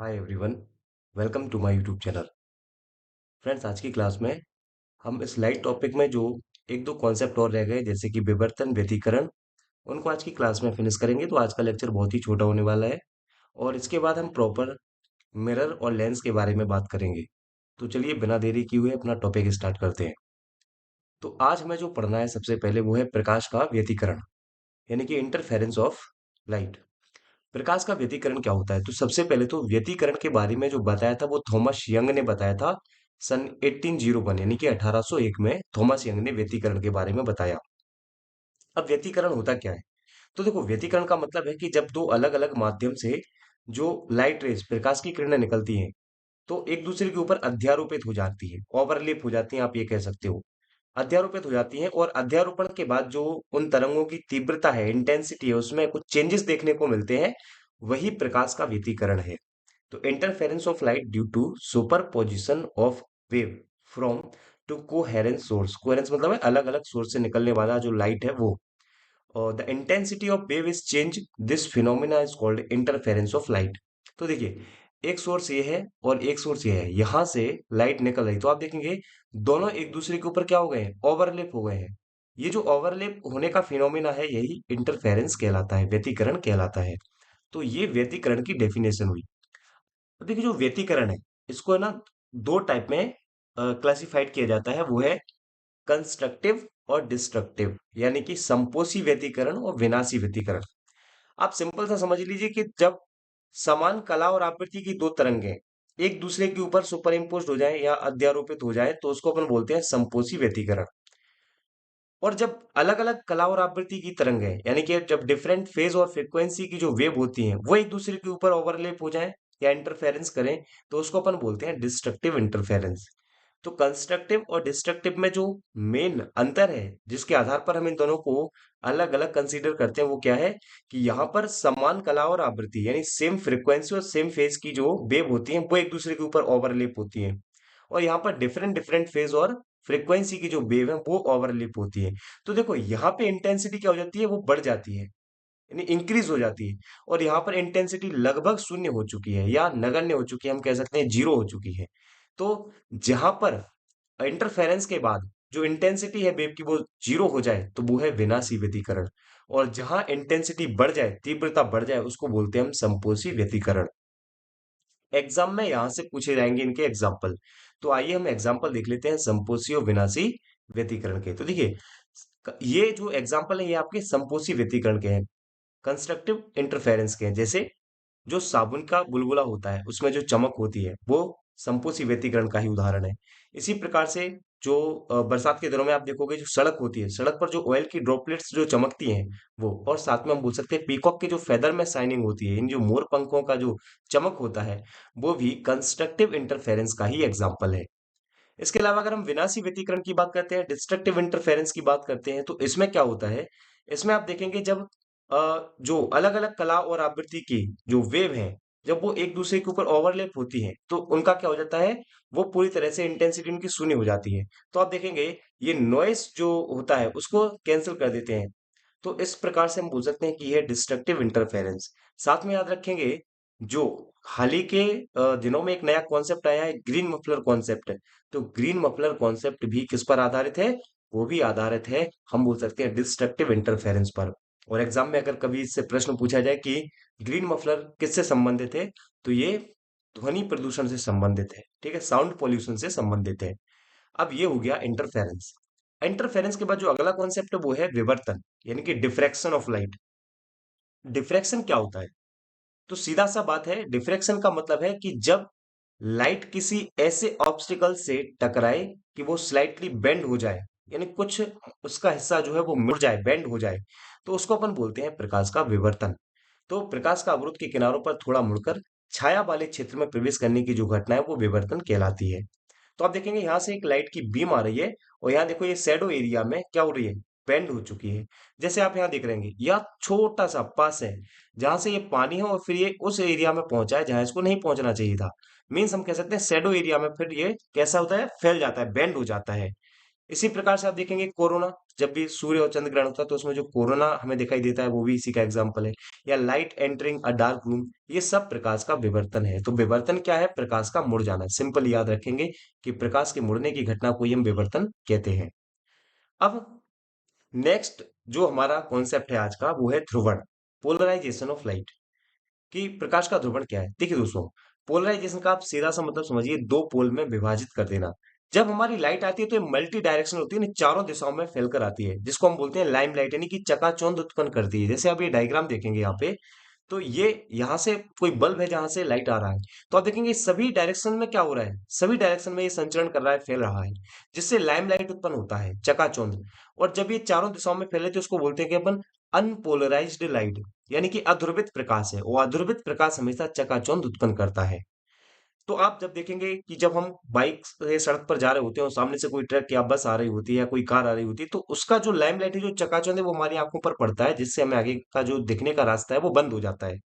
Hi everyone, welcome to my YouTube channel. Friends, आज की class में हम इस लाइट टॉपिक में जो एक दो कॉन्सेप्ट और रह गए जैसे कि विवर्तन, व्यतिकरण, उनको आज की क्लास में फिनिश करेंगे। तो आज का लेक्चर बहुत ही छोटा होने वाला है और इसके बाद हम प्रॉपर मिरर और लेंस के बारे में बात करेंगे। तो चलिए बिना देरी किए हुए अपना टॉपिक स्टार्ट करते हैं। तो आज हमें जो पढ़ना है सबसे पहले वो है प्रकाश का व्यतिकरण, यानी कि इंटरफेरेंस ऑफ लाइट। प्रकाश का व्यतिकरण क्या होता है? तो सबसे पहले तो व्यतिकरण के बारे में जो बताया था वो थॉमस यंग ने बताया था सन 1801, यानी कि 1801 में थॉमस यंग ने व्यतिकरण के बारे में बताया। अब व्यतिकरण होता क्या है? तो देखो, व्यतिकरण का मतलब है कि जब दो अलग अलग माध्यम से जो लाइट रेज, प्रकाश की किरणें निकलती हैं, तो एक दूसरे के ऊपर अध्यारोपित हो जाती है, ओवरलेप हो जाती हैं, आप ये कह सकते हो। अध्यारोपित हो जाती हैं और अध्यारोपण के बाद जो उन तरंगों की तीव्रता है, इंटेंसिटी है, उसमें कुछ चेंजेस देखने को मिलते हैं, वही प्रकाश का व्यतिकरण है। तो interference of light due to superposition of wave from two coherent source. Coherence मतलब है अलग अलग सोर्स से निकलने वाला जो लाइट है वो। और the intensity of wave is change, this phenomena is called interference of light. तो देखिए, एक सोर्स ये है और एक सोर्स ये है, यहां से लाइट निकल रही, तो आप देखेंगे दोनों एक दूसरे के ऊपर क्या हो गए हैं? ओवरलेप हो गए हैं। ये जो ओवरलेप होने का फिनोमिना है यही इंटरफेरेंस कहलाता है, व्यतिकरण कहलाता है। तो ये व्यतिकरण की डेफिनेशन हुई। तो देखिए, जो व्यतिकरण है इसको है ना दो टाइप में क्लासिफाइड किया जाता है, वो है कंस्ट्रक्टिव और डिस्ट्रक्टिव, यानी कि संपोषी व्यतिकरण और विनाशी व्यतिकरण। आप सिंपल सा समझ लीजिए कि जब समान कला और आवृत्ति की दो तरंगें एक दूसरे के ऊपर सुपर इम्पोज हो जाए या अध्यारोपित हो जाए तो उसको अपन बोलते हैं संपोषी व्यतिकरण। और जब अलग अलग कला और आवृत्ति की तरंगें, यानी कि जब डिफरेंट फेज और फ्रीक्वेंसी की जो वेव होती हैं वो एक दूसरे के ऊपर ओवरलेप हो जाए या इंटरफेरेंस करें, तो उसको अपन बोलते हैं डिस्ट्रक्टिव इंटरफेरेंस। तो कंस्ट्रक्टिव और डिस्ट्रक्टिव में जो मेन अंतर है, जिसके आधार पर हम इन दोनों को अलग अलग कंसीडर करते हैं, वो क्या है कि यहाँ पर समान कला और आवृत्ति यानी सेम फ्रीक्वेंसी और सेम फेज की जो वेव होती हैं वो एक दूसरे के ऊपर ओवरलेप होती हैं। और यहाँ पर डिफरेंट डिफरेंट फेज और फ्रीक्वेंसी की जो वेव है वो ओवरलैप होती है। तो देखो, यहाँ पे इंटेंसिटी क्या हो जाती है? वो बढ़ जाती है, यानी इंक्रीज हो जाती है। और यहाँ पर इंटेंसिटी लगभग शून्य हो चुकी है या नगण्य हो चुकी है, हम कह सकते हैं जीरो हो चुकी है। तो जहां पर इंटरफेरेंस के बाद जो इंटेंसिटी है वेव की वो जीरो हो जाए तो वो है विनाशी व्यतिकरण। और जहां इंटेंसिटी बढ़ जाए, तीव्रता बढ़ जाए, उसको बोलते हैं हम संपोषी व्यतिकरण। एग्जाम में यहां से पूछे जाएंगे इनके एग्जाम्पल। तो आइए हम एग्जाम्पल देख लेते हैं संपोषी और विनाशी व्यतिकरण के। तो देखिए, ये जो एग्जाम्पल है ये आपके संपोषी व्यतिकरण के हैं, कंस्ट्रक्टिव इंटरफेरेंस के हैं। जैसे जो साबुन का बुलबुला होता है उसमें जो चमक होती है वो संपूसी व्यतिकरण का ही उदाहरण है। इसी प्रकार से जो बरसात के दिनों में आप देखोगे जो सड़क होती है, सड़क पर जो ऑयल की ड्रॉपलेट्स जो चमकती हैं वो, और साथ में हम बोल सकते हैं पीकॉक के जो फेदर में शाइनिंग होती है, इन जो मोर पंखों का जो चमक होता है, वो भी कंस्ट्रक्टिव इंटरफेरेंस का ही एग्जाम्पल है। इसके अलावा अगर हम विनाशी व्यतिकरण की बात करते हैं, डिस्ट्रक्टिव इंटरफेरेंस की बात करते हैं, तो इसमें क्या होता है? इसमें आप देखेंगे जब जो अलग अलग कला और आवृत्ति की जो वेव है, जब वो एक दूसरे के ऊपर ओवरलैप होती है तो उनका क्या हो जाता है? वो पूरी तरह से इंटेंसिटी उनकी शून्य हो जाती है। तो आप देखेंगे ये नॉइस जो होता है उसको कैंसिल कर देते हैं। तो इस प्रकार से हम बोल सकते हैं कि यह डिस्ट्रक्टिव इंटरफेरेंस। साथ में याद रखेंगे जो हाल ही के दिनों में एक नया कॉन्सेप्ट आया है, ग्रीन मफलर कॉन्सेप्ट है। तो ग्रीन मफलर कॉन्सेप्ट भी किस पर आधारित है? वो भी आधारित है, हम बोल सकते हैं डिस्ट्रक्टिव इंटरफेरेंस पर। और एग्जाम में अगर कभी इससे प्रश्न पूछा जाए कि ग्रीन मफलर किससे संबंधित है, तो ये ध्वनि प्रदूषण से संबंधित है, ठीक है, साउंड पॉल्यूशन से संबंधित है। अब ये हो गया इंटरफेरेंस। इंटरफेरेंस के बाद जो अगला कॉन्सेप्ट है वो है विवर्तन, यानी कि डिफ्रैक्शन ऑफ लाइट। डिफ्रैक्शन क्या होता है? तो सीधा सा बात है, डिफ्रैक्शन का मतलब है कि जब लाइट किसी ऐसे ऑब्स्टिकल से टकराए कि वो स्लाइटली बेंड हो जाए, यानी कुछ उसका हिस्सा जो है वो मुड़ जाए, बेंड हो जाए, तो उसको अपन बोलते हैं प्रकाश का विवर्तन। तो प्रकाश का अवरुद्ध के किनारों पर थोड़ा मुड़कर छाया वाले क्षेत्र में प्रवेश करने की जो घटना है वो विवर्तन कहलाती है। तो आप देखेंगे यहाँ से एक लाइट की बीम आ रही है और यहाँ देखो ये शैडो एरिया में क्या हो रही है? बेंड हो चुकी है। जैसे आप यहाँ देख रहे हैं, यह छोटा सा पास है जहां से ये पानी है और फिर ये उस एरिया में पहुंचा है जहां इसको नहीं पहुंचना चाहिए था। मीन्स हम कह सकते हैं शैडो एरिया में फिर ये कैसा होता है? फैल जाता है, बेंड हो जाता है। इसी प्रकार से आप देखेंगे कोरोना, जब भी सूर्य और चंद्र ग्रहण होता है तो उसमें जो कोरोना हमें दिखाई देता है वो भी इसी का एग्जाम्पल है। या light entering a dark room, ये सब प्रकाश का विवर्तन है। तो विवर्तन क्या है? प्रकाश का मुड़ जाना। सिंपल याद रखेंगे कि प्रकाश के मुड़ने की घटना को ही हम विवर्तन कहते हैं। अब नेक्स्ट जो हमारा कॉन्सेप्ट है आज का, वो है ध्रुवण, पोलराइजेशन ऑफ लाइट। कि प्रकाश का ध्रुवण क्या है? देखिए दोस्तों, पोलराइजेशन का आप सीधा सा मतलब समझिए, दो पोल में विभाजित कर देना। जब हमारी लाइट आती है तो ये मल्टी डायरेक्शन होती है ना, चारों दिशाओं में फैलकर आती है, जिसको हम बोलते हैं लाइम लाइट, यानी कि चकाचौंध उत्पन्न करती है। जैसे आप ये डायग्राम देखेंगे यहाँ पे, तो ये यहाँ से कोई बल्ब है जहां से लाइट आ रहा है, तो आप देखेंगे सभी डायरेक्शन में क्या हो रहा है, सभी डायरेक्शन में ये संचरण कर रहा है, फैल रहा है, जिससे लाइम लाइट उत्पन्न होता है, चकाचौंध। और जब ये चारों दिशाओं में फैले तो इसको बोलते हैं कि अपन अनपोलराइज्ड लाइट, यानी कि अध्रुवित प्रकाश है। वो अध्रुवित प्रकाश हमेशा चकाचौंध उत्पन्न करता है। तो आप जब देखेंगे कि जब हम बाइक से सड़क पर जा रहे होते हैं और सामने से कोई ट्रक या बस आ रही होती है या कोई कार आ रही होती है, तो उसका जो लाइम लाइट है, जो चकाचौंध है, वो हमारी आंखों पर पड़ता है, जिससे हमें आगे का जो दिखने का रास्ता है वो बंद हो जाता है।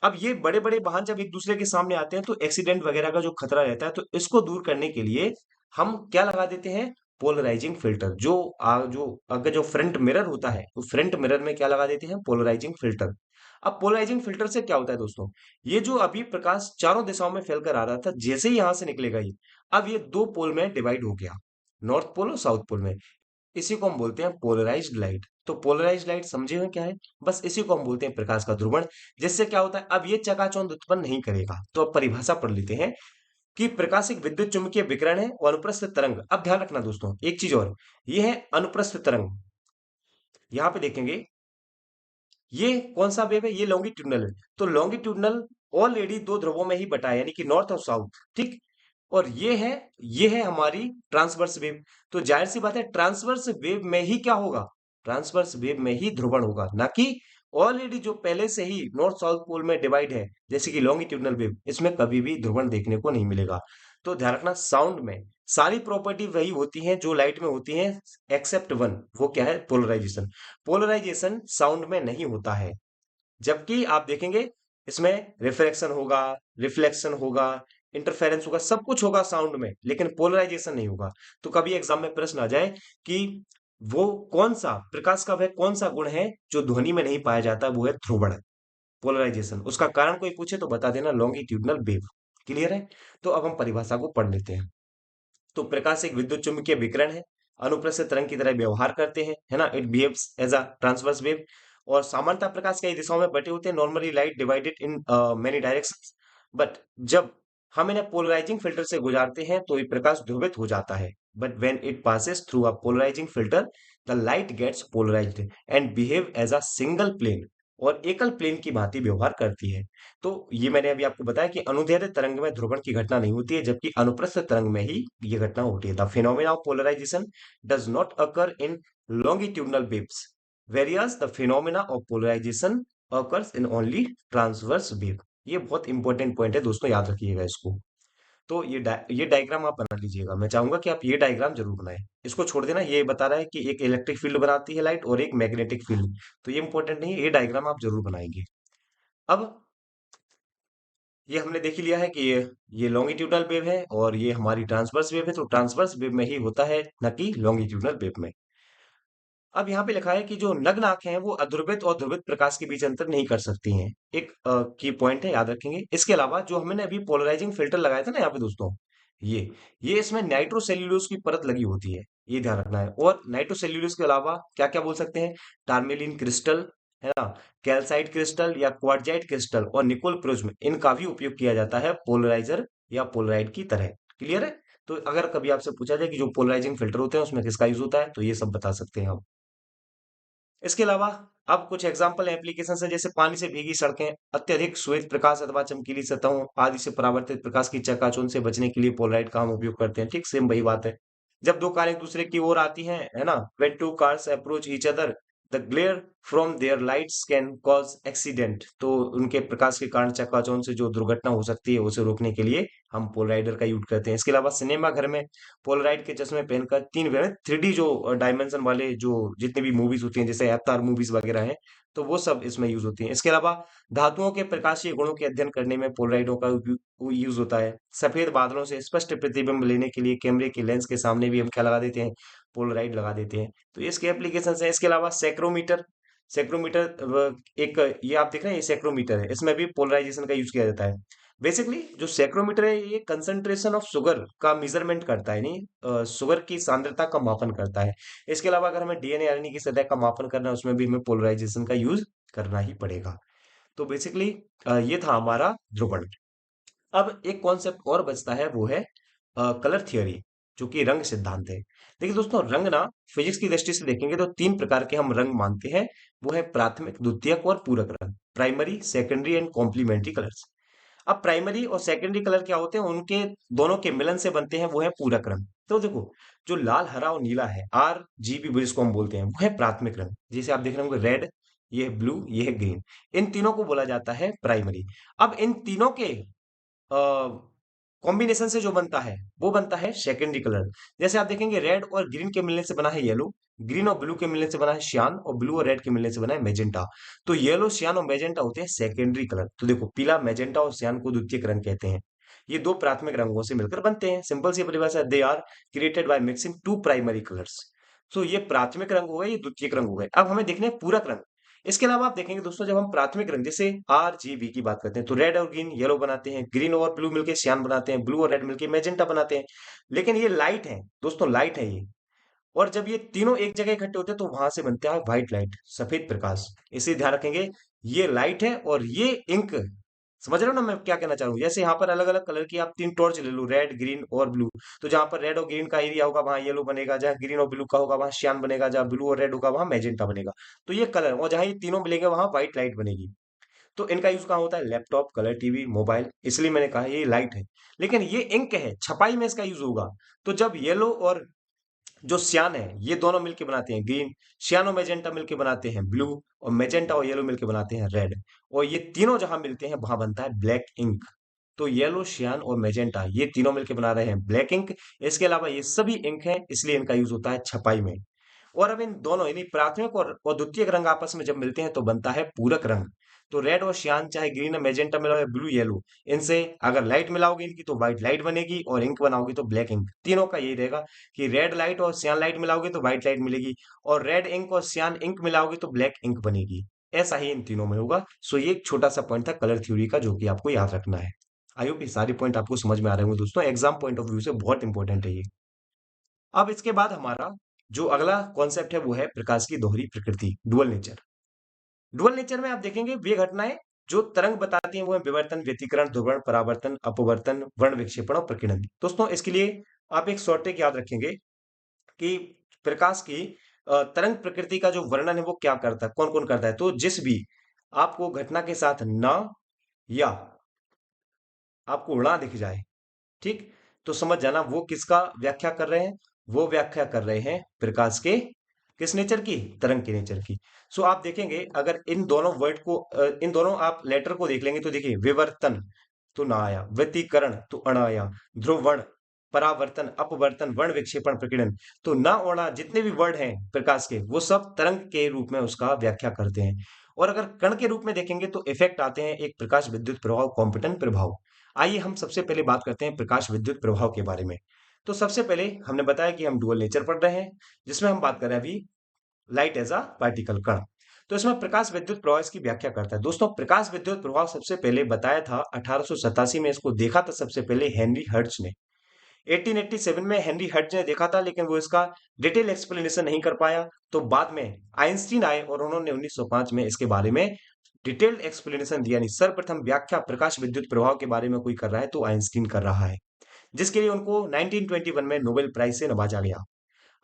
अब ये बड़े बड़े वाहन जब एक दूसरे के सामने आते हैं तो एक्सीडेंट वगैरह का जो खतरा रहता है, तो इसको दूर करने के लिए हम क्या लगा देते हैं? Polarising filter. जो अगर जो फ्रंट मिरर होता है, तो फ्रंट मिरर में क्या लगा देते हैं? Polarising filter. अब पोलराइजिंग फिल्टर से क्या होता है दोस्तों? ये जो अभी प्रकाश चारों दिशाओं में फैलकर आ रहा था, जैसे ही यहां से निकलेगा ये, अब ये दो पोल में डिवाइड हो गया, नॉर्थ पोल और साउथ पोल में। इसी को हम बोलते हैं पोलराइज्ड लाइट। तो पोलराइज्ड लाइट समझे हुए क्या है? बस इसी को हम बोलते हैं प्रकाश का ध्रुवण। जिससे क्या होता है? अब ये चकाचौंध उत्पन्न नहीं करेगा। तो अब परिभाषा पढ़ लेते हैं कि प्रकाश एक विद्युत चुम्बकीय विकिरण है और अनुप्रस्थ तरंग। अब ध्यान रखना दोस्तों, एक चीज और, ये है अनुप्रस्थ तरंग। यहाँ पे देखेंगे, ये कौन सा वेव है? ये लॉन्गिट्यूडनल है। तो लॉन्गिट्यूडनल ऑलरेडी दो ध्रुवों में ही बटा है, यानी कि नॉर्थ और साउथ, ठीक। और ये है हमारी ट्रांसवर्स वेव। तो जाहिर सी बात है, ट्रांसवर्स वेव में ही क्या होगा? ट्रांसवर्स वेव में ही ध्रुवण होगा, ना कि ऑलरेडी जो पहले से ही नॉर्थ साउथ पोल में डिवाइड है, जैसे कि लॉन्गिट्यूडनल वेव, इसमें कभी भी ध्रुवण देखने को नहीं मिलेगा। तो ध्यान रखना, साउंड में सारी प्रॉपर्टी वही होती हैं जो लाइट में होती हैं, एक्सेप्ट वन। वो क्या है? पोलराइजेशन। पोलराइजेशन साउंड में नहीं होता है। जबकि आप देखेंगे, इसमें रिफ्रैक्शन होगा, रिफ्लेक्शन होगा, इंटरफेरेंस होगा, सब कुछ होगा साउंड में, लेकिन पोलराइजेशन नहीं होगा। तो कभी एग्जाम में प्रश्न आ जाए कि वो कौन सा प्रकाश का, वह कौन सा गुण है जो ध्वनि में नहीं पाया जाता, वो है ध्रुवण, पोलराइजेशन। उसका कारण कोई पूछे तो बता देना लॉन्गिट्यूडनल वेव। क्लियर है? तो अब हम परिभाषा को पढ़ लेते हैं। तो प्रकाश एक विद्युत चुम्बकीय विकिरण है, अनुप्रस्थ तरंग की तरह व्यवहार करते हैं, है ना। It behaves as a transverse wave. और सामान्यतः प्रकाश कई दिशाओं में बटे होते हैं, normally light divided in many directions. But जब हम इन्हें पोलराइजिंग फिल्टर से गुजारते हैं तो ये प्रकाश ध्रुवित हो जाता है। But when it passes through a polarising filter, the light gets polarised and behave as a single plane, और एकल प्लेन की भांति व्यवहार करती है। तो ये मैंने अभी आपको बताया कि अनुदैर्ध्य तरंग में ध्रुवण की घटना नहीं होती है, जबकि अनुप्रस्थ तरंग में ही ये घटना होती है। The phenomena of polarisation does not occur in longitudinal waves, whereas the phenomena of polarisation occurs in only transverse wave. ये बहुत इंपॉर्टेंट पॉइंट है दोस्तों, याद रखिएगा इसको। तो ये डायग्राम आप बना लीजिएगा। मैं चाहूंगा कि आप ये डायग्राम जरूर बनाएं। इसको छोड़ देना, ये बता रहा है कि एक इलेक्ट्रिक फील्ड बनाती है लाइट और एक मैग्नेटिक फील्ड। तो ये इंपॉर्टेंट नहीं है, ये डायग्राम आप जरूर बनाएंगे। अब ये हमने देख ही लिया है कि ये लॉन्गिट्यूडनल वेव है और ये हमारी ट्रांसवर्स वेव है। तो ट्रांसवर्स वेव में ही होता है, न कि लॉन्गिट्यूडनल वेव में। अब यहाँ पे लिखा है कि जो नग्न आंखें हैं वो अध्रुवित और ध्रुवित प्रकाश के बीच अंतर नहीं कर सकती हैं। एक की पॉइंट है, याद रखेंगे। इसके अलावा जो हमने अभी पोलराइजिंग फिल्टर लगाया था ना यहाँ पे दोस्तों, ये इसमें नाइट्रोसेल्यूलोज की परत लगी होती है, ये ध्यान रखना है। और नाइट्रोसेल्यूलोज के अलावा क्या क्या बोल सकते हैं? टार्मेलिन क्रिस्टल, है ना, कैल्साइट क्रिस्टल या क्वार्टजाइट क्रिस्टल और निकोल प्रिज्म, इनका भी उपयोग किया जाता है पोलराइजर या पोलराइड की तरह। क्लियर है? तो अगर कभी आपसे पूछा जाए कि जो पोलराइजिंग फिल्टर होते हैं उसमें किसका यूज होता है, तो ये सब बता सकते हैं हम। इसके अलावा अब कुछ एग्जाम्पल एप्लीकेशन है, जैसे पानी से भीगी सड़कें, अत्यधिक श्वेत प्रकाश अथवा चमकीली सतहों आदि से परावर्तित प्रकाश की चकाचौंध से बचने के लिए पोलराइड का हम उपयोग करते हैं। ठीक सेम वही बात है। जब दो कार एक दूसरे की ओर आती हैं, है ना, when two cars approach each other, the glare from their lights can cause accident। तो उनके प्रकाश के कारण चकाचौंध से जो दुर्घटना हो सकती है उसे रोकने के लिए हम पोलराइडर का यूज करते हैं। इसके अलावा सिनेमा घर में पोलराइड के चश्मे पहनकर 3D जो डायमेंशन वाले जो जितने भी मूवीज होती हैं, जैसे अवतार मूवीज वगैरह हैं, तो वो सब इसमें यूज होती है। इसके अलावा धातुओं के प्रकाशीय गुणों के अध्ययन करने में पोलराइडों का यूज होता है। सफेद बादलों से स्पष्ट प्रतिबिंब लेने के लिए कैमरे के लेंस के सामने भी हम क्या लगा देते हैं, पोलराइड लगा देते हैं। तो इसके एप्लीकेशन है। इसके अलावा सेक्रोमीटर, सेक्रोमीटर एक ये आप देख रहे हैं, ये सेक्रोमीटर है, इसमें भी पोलराइजेशन का यूज किया जाता है। बेसिकली जो सेक्रोमीटर है ये कंसंट्रेशन ऑफ शुगर का मेजरमेंट करता है, नहीं शुगर की सांद्रता का मापन करता है। इसके अलावा अगर हमें डीएनए आरएनए की सतह का मापन करना है उसमें भी हमें पोलराइजेशन का यूज करना ही पड़ेगा। तो बेसिकली ये था हमारा ध्रुवण। अब एक कॉन्सेप्ट और बचता है, वो है कलर थियोरी, जो कि रंग सिद्धांत है। देखिए दोस्तों, रंग ना फिजिक्स की दृष्टि से देखेंगे तो तीन प्रकार के हम रंग मानते हैं। वो है प्राथमिक, द्वितीयक और पूरक रंग, primary, secondary and complementary colours. अब प्राइमरी और सेकेंडरी कलर क्या होते हैं, उनके दोनों के मिलन से बनते हैं, वो है पूरक रंग। तो देखो, जो लाल, हरा और नीला है, आर जी बी जिसको हम बोलते हैं, वो है प्राथमिक रंग। जैसे आप देख रहे होंगे, रेड, ये है ब्लू, ये है ग्रीन। इन तीनों को बोला जाता है प्राइमरी। अब इन तीनों के कॉम्बिनेशन से जो बनता है वो बनता है सेकेंडरी कलर। जैसे आप देखेंगे, रेड और ग्रीन के मिलने से बना है येलो, ग्रीन और ब्लू के मिलने से बना है श्यान, और ब्लू और रेड के मिलने से बना है मेजेंटा। तो येलो, श्यान और मेजेंटा होते हैं सेकेंडरी कलर। तो देखो, पीला, मेजेंटा और श्यान को द्वितीयक रंग कहते हैं। ये दो प्राथमिक रंगों से मिलकर बनते हैं। सिंपल सी परिभाषा, they are created by mixing two primary colours. तो ये प्राथमिक रंग हो गए, ये द्वितीयक रंग हो गए। अब हमें देखने हैं पूरक रंग। इसके अलावा आप देखेंगे दोस्तों, जब हम प्राथमिक रंग जैसे आर जी बी की बात करते हैं तो रेड और ग्रीन येलो बनाते हैं, ग्रीन और ब्लू मिलके सियान बनाते हैं, ब्लू और रेड मिलके मैजेंटा बनाते हैं। लेकिन ये लाइट है दोस्तों, लाइट है ये। और जब ये तीनों एक जगह इकट्ठे होते हैं तो वहां से बनता है व्हाइट लाइट, सफेद प्रकाश। इसे ध्यान रखेंगे, ये लाइट है और ये इंक। समझ रहे हो ना मैं क्या कहना चाह रहा हूँ? जैसे यहाँ पर अलग अलग कलर की आप तीन टॉर्च ले लो, रेड, ग्रीन और ब्लू। तो जहां पर रेड और ग्रीन का एरिया होगा वहां येलो बनेगा, जहां ग्रीन और ब्लू का होगा वहां श्यान बनेगा, जहां ब्लू और रेड होगा वहां मैजेंटा बनेगा। तो ये कलर, और जहां ये तीनों मिलेंगे वहां व्हाइट लाइट बनेगी। तो इनका यूज कहाँ होता है? Laptop, colour TV, mobile. इसलिए मैंने कहा ये लाइट है। लेकिन ये इंक है, छपाई में इसका यूज होगा। तो जब येलो और जो सियान है, ये दोनों मिलके बनाते हैं ग्रीन, सियान और मैजेंटा मिलके बनाते हैं ब्लू, और मैजेंटा और येलो मिलके बनाते हैं रेड। और ये तीनों जहां मिलते हैं वहां बनता है ब्लैक इंक। तो येलो, सियान और मैजेंटा ये तीनों मिलके बना रहे हैं ब्लैक इंक। इसके अलावा ये सभी इंक हैं, इसलिए इनका यूज होता है छपाई में। और अब इन दोनों यानी प्राथमिक और द्वितीयक रंग आपस में जब मिलते हैं तो बनता है पूरक रंग। तो रेड और सियान, चाहे ग्रीन और मैजेंटा मिलाओ, ब्लू, येलो, इनसे अगर लाइट मिलाओगे इनकी तो व्हाइट लाइट बनेगी, और इंक बनाओगे तो ब्लैक इंक। तीनों का यही रहेगा कि रेड लाइट और सियान लाइट मिलाओगे तो व्हाइट लाइट मिलेगी, और रेड इंक और सियान इंक मिलाओगे तो ब्लैक इंक बनेगी। ऐसा ही इन तीनों में होगा। सो ये एक छोटा सा पॉइंट था कलर थ्योरी का, जो कि आपको याद रखना है। आई होप ये सारे पॉइंट आपको समझ में आ रहे होंगे दोस्तों, एग्जाम पॉइंट ऑफ व्यू से बहुत इंपॉर्टेंट है ये। अब इसके बाद हमारा जो अगला कॉन्सेप्ट है वो है प्रकाश की दोहरी प्रकृति, डुअल नेचर। डुअल नेचर में आप देखेंगे वे घटनाएं जो तरंग बताती हैं वो है विवर्तन, व्यतिकरण, ध्रुवण, परावर्तन, अपवर्तन, वर्ण विक्षेपण और प्रकीर्णन। दोस्तों इसके लिए आप एक शॉर्ट ट्रिक याद रखेंगे कि प्रकाश की तरंग प्रकृति का जो वर्णन है वो क्या करता है, कौन कौन करता है। तो जिस भी आपको घटना के साथ ना या आपको उड़ा दिख जाए, ठीक, तो समझ जाना वो किसका व्याख्या कर रहे हैं। वो व्याख्या कर रहे हैं प्रकाश के किस नेचर की, तरंग के नेचर की। सो आप देखेंगे अगर इन दोनों वर्ड को इन दोनों आप लेटर को देख लेंगे तो देखिए, विवर्तन तो ना आया, व्यतिकरण तो अण आया, ध्रुवण, परावर्तन, अपवर्तन, वर्ण विक्षेपण, प्रकीर्णन। तो ना ओणा जितने भी वर्ड हैं प्रकाश के, वो सब तरंग के रूप में उसका व्याख्या करते हैं। और अगर कण के रूप में देखेंगे तो इफेक्ट आते हैं, एक प्रकाश विद्युत प्रभाव, कॉम्पिटन प्रभाव। आइए हम सबसे पहले बात करते हैं प्रकाश विद्युत प्रभाव के बारे में। तो सबसे पहले हमने बताया कि हम डुअल नेचर पढ़ रहे हैं, जिसमें हम बात कर रहे हैं अभी लाइट एज अ पार्टिकल, कण। तो इसमें प्रकाश विद्युत प्रभाव इसकी व्याख्या करता है। दोस्तों प्रकाश विद्युत प्रभाव सबसे पहले बताया था 1887 में, इसको देखा था सबसे पहले हेनरी हर्ट्ज ने। 1887 में हेनरी हर्ट्ज ने देखा था, लेकिन वो इसका डिटेल एक्सप्लेनेशन नहीं कर पाया। तो बाद में आइंस्टीन आए और उन्होंने 1905 में इसके बारे में डिटेल्ड एक्सप्लेनेशन दिया। नहीं, सर्वप्रथम व्याख्या प्रकाश विद्युत प्रभाव के बारे में कोई कर रहा है तो आइंस्टीन कर रहा है, जिसके लिए उनको 1921 में नोबेल प्राइज से नवाजा गया।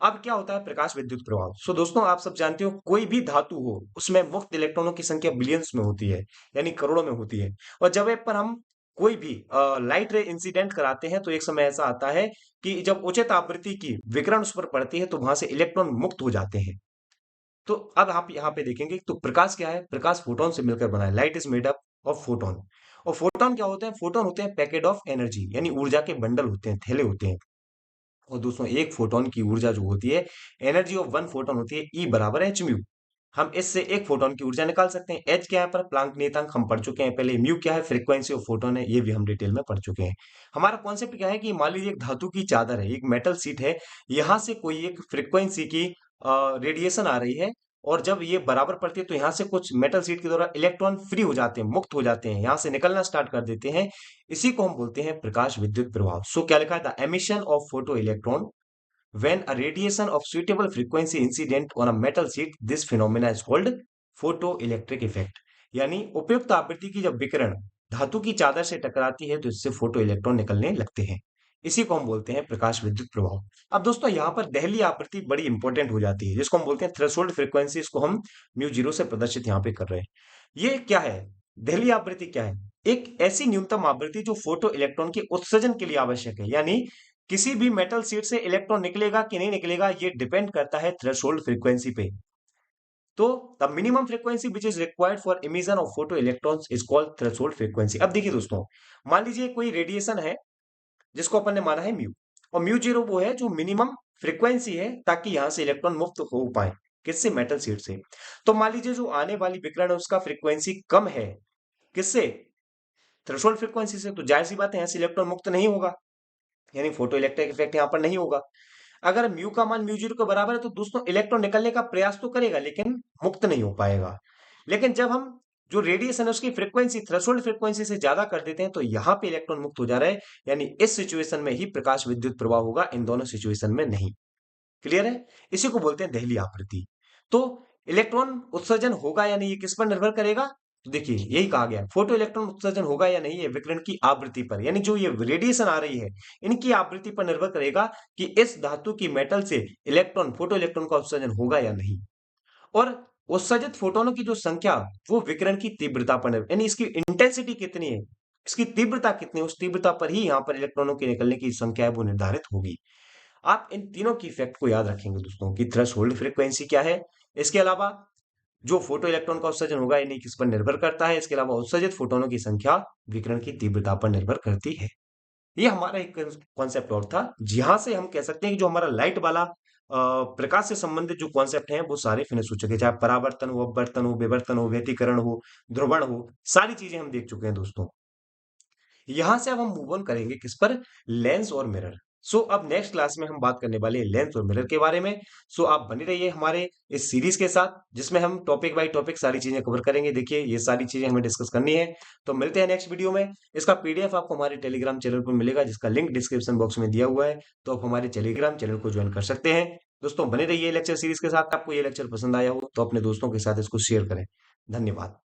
अब क्या होता है प्रकाश विद्युत प्रभाव? सो दोस्तों आप सब जानते हो, कोई भी धातु हो उसमें मुक्त इलेक्ट्रॉनों की संख्या बिलियंस में होती है, यानी करोड़ों में होती है। और जब एक पर हम कोई भी लाइट रे इंसिडेंट कराते हैं तो एक समय ऐसा आता है कि जब उचित आवृत्ति की विकिरण उस पर पड़ती है तो वहां से इलेक्ट्रॉन मुक्त हो जाते हैं। तो अब आप यहाँ पे देखेंगे तो प्रकाश क्या है, प्रकाश फोटोन से मिलकर बना है। Light is made up of photon. और फोटोन क्या होते हैं? फोटोन होते हैं पैकेट ऑफ एनर्जी, यानी ऊर्जा के बंडल होते हैं, थैले होते हैं। और दोस्तों एक फोटोन की ऊर्जा जो होती है, एनर्जी ऑफ वन फोटोन होती है, ई बराबर एच म्यू। हम इससे एक फोटोन की ऊर्जा निकाल सकते हैं। एच क्या है पर प्लांक नियतांक हम पढ़ चुके हैं पहले। म्यू क्या है, फ्रीक्वेंसी ऑफ फोटोन है, ये भी हम डिटेल में पढ़ चुके हैं। हमारा कॉन्सेप्ट क्या है कि मान लीजिए एक धातु की चादर है, एक मेटल शीट है, यहाँ से कोई एक फ्रीक्वेंसी की रेडिएशन आ रही है, और जब ये बराबर पड़ती है तो यहाँ से कुछ मेटल शीट के द्वारा इलेक्ट्रॉन फ्री हो जाते हैं, मुक्त हो जाते हैं, यहाँ से निकलना स्टार्ट कर देते हैं। इसी को हम बोलते हैं प्रकाश विद्युत प्रभाव। सो क्या लिखा था, emission of photo electron when a radiation of suitable frequency incident on a metal sheet, this phenomena is called photoelectric effect। यानी उपयुक्त आवृत्ति की जब विकिरण धातु की चादर से टकराती है तो इससे फोटो इलेक्ट्रॉन निकलने लगते हैं। इसी को हम बोलते हैं प्रकाश विद्युत प्रभाव। अब दोस्तों यहाँ पर दहली आवृत्ति बड़ी इंपॉर्टेंट हो जाती है, जिसको हम बोलते हैं थ्रेशोल्ड फ्रीक्वेंसी। इसको हम म्यू जीरो से प्रदर्शित यहाँ पे कर रहे हैं। ये क्या है, दहली आवृत्ति क्या है, एक ऐसी न्यूनतम आवृत्ति जो फोटो इलेक्ट्रॉन के उत्सर्जन के लिए आवश्यक है। यानी किसी भी मेटल शीट से इलेक्ट्रॉन निकलेगा कि नहीं निकलेगा, ये डिपेंड करता है थ्रेशोल्ड फ्रीक्वेंसी पे। तो the minimum frequency which is required for emission of photo electrons is called threshold frequency. अब देखिए दोस्तों, मान लीजिए कोई रेडिएशन है जिसको अपन ने माना है म्यू, और म्यू जीरो वो है जो मिनिमम फ्रीक्वेंसी है ताकि यहां से इलेक्ट्रॉन मुक्त हो पाए, किससे, मेटल शीट से। तो मान लीजिए जो आने वाली विकिरण है उसका फ्रीक्वेंसी कम है, किससे, थ्रेशोल्ड फ्रीक्वेंसी से, तो जाहिर सी बात है यहाँ से इलेक्ट्रॉन मुक्त नहीं होगा, यानी फोटो इलेक्ट्रिक इफेक्ट यहाँ पर नहीं होगा। अगर म्यू का मान म्यू जीरो के बराबर है तो दोस्तों इलेक्ट्रॉन निकलने का प्रयास तो करेगा लेकिन मुक्त नहीं हो पाएगा। लेकिन जब हम जो रेडिएशन है उसकी फ्रीक्वेंसी थ्रेशोल्ड फ्रीक्वेंसी से ज्यादा कर देते हैं तो यहाँ पे इलेक्ट्रॉन मुक्त हो जा रहा है, यानी इस सिचुएशन में ही प्रकाश विद्युत प्रवाह होगा, इन दोनों सिचुएशन में नहीं। क्लियर है, इसी को बोलते हैं दहली आवृत्ति। तो इलेक्ट्रॉन उत्सर्जन होगा या नहीं ये किस पर निर्भर करेगा, तो देखिए यही कहा गया है, फोटो इलेक्ट्रॉन उत्सर्जन होगा या नहीं ये विकिरण की आवृत्ति पर, यानी जो ये रेडिएशन आ रही है इनकी आवृत्ति पर निर्भर करेगा कि इस धातु की मेटल से इलेक्ट्रॉन, फोटो इलेक्ट्रॉन का उत्सर्जन होगा या नहीं। और उत्सर्जित फोटोनों की जो संख्या वो विकिरण की तीव्रता पर निर्भर, यानी इसकी इंटेंसिटी कितनी है, इसकी तीव्रता कितनी है, उस तीव्रता पर ही यहाँ पर इलेक्ट्रॉनों के निकलने की संख्या है वो निर्धारित होगी। आप इन तीनों की इफेक्ट को याद रखेंगे दोस्तों कि थ्रेशोल्ड फ्रीक्वेंसी क्या है, इसके अलावा जो फोटो इलेक्ट्रॉन का उत्सर्जन होगा यानी किस पर निर्भर करता है, इसके अलावा उत्सर्जित फोटोनों की संख्या विकिरण की तीव्रता पर निर्भर करती है। ये हमारा एक कॉन्सेप्ट और था जहां से हम कह सकते हैं कि जो हमारा लाइट वाला प्रकाश से संबंधित जो कॉन्सेप्ट हैं वो सारे फिनिश हो चुके हैं, चाहे परावर्तन हो, अपवर्तन हो, विवर्तन हो, व्यतिकरण हो, ध्रुवण हो, सारी चीजें हम देख चुके हैं दोस्तों। यहां से अब हम मूव ऑन करेंगे किस पर, लेंस और मिरर। सो अब नेक्स्ट क्लास में हम बात करने वाले हैं लेंस और मिरर के बारे में। सो आप बने रहिए हमारे इस सीरीज के साथ जिसमें हम टॉपिक बाय टॉपिक सारी चीजें कवर करेंगे। देखिए ये सारी चीजें हमें डिस्कस करनी है। तो मिलते हैं नेक्स्ट वीडियो में। इसका पीडीएफ आपको हमारे टेलीग्राम चैनल पर मिलेगा जिसका लिंक डिस्क्रिप्शन बॉक्स में दिया हुआ है, तो आप हमारे टेलीग्राम चैनल को ज्वाइन कर सकते हैं। दोस्तों बने रहिए लेक्चर सीरीज के साथ। आपको ये लेक्चर पसंद आया हो तो अपने दोस्तों के साथ इसको शेयर करें। धन्यवाद।